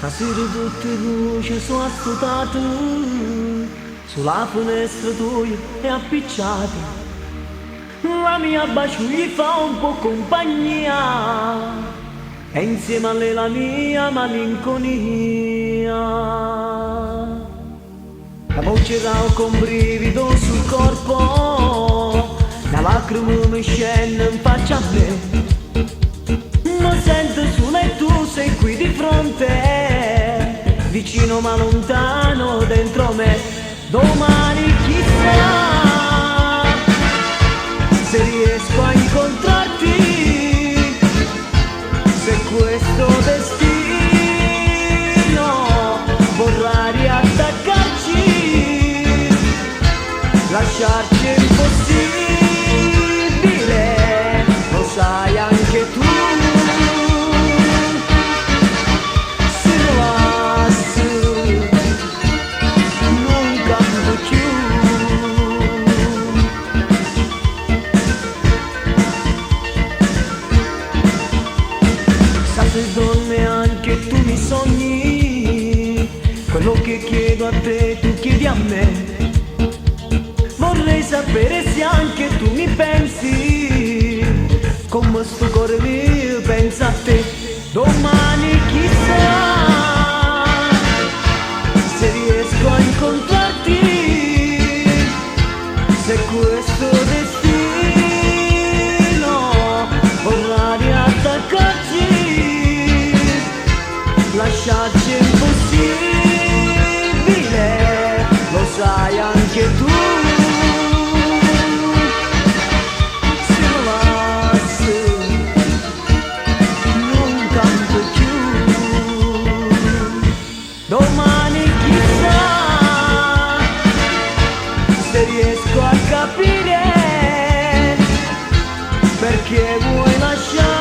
Stasera tutte le luci sono assoldate, sulla finestra tua è appicciata. La mia bacio gli fa un po' compagnia, e insieme a lei la mia malinconia. La voce rauca un brivido sul corpo, la lacrima mi scende in faccia a me. Mi sento solo e tu sei qui di fronte, vicino ma lontano dentro me. Domani chissà se riesco a incontrarti, se questo destino vorrà riattaccarci, lasciarci è impossibile, lo sai anche tu. Se donne anche tu mi sogni, quello che chiedo a te tu chiedi a me. Vorrei sapere se anche tu mi pensi, come sto cuore mio pensa a te. Domani chissà se riesco a incontrarti, se questo destino vorrà riattaccarci, lasciarci è impossibile, lo sai anche tu. Se non vas, non canto più. Domani chissà se riesco a capire perché vuoi lasciare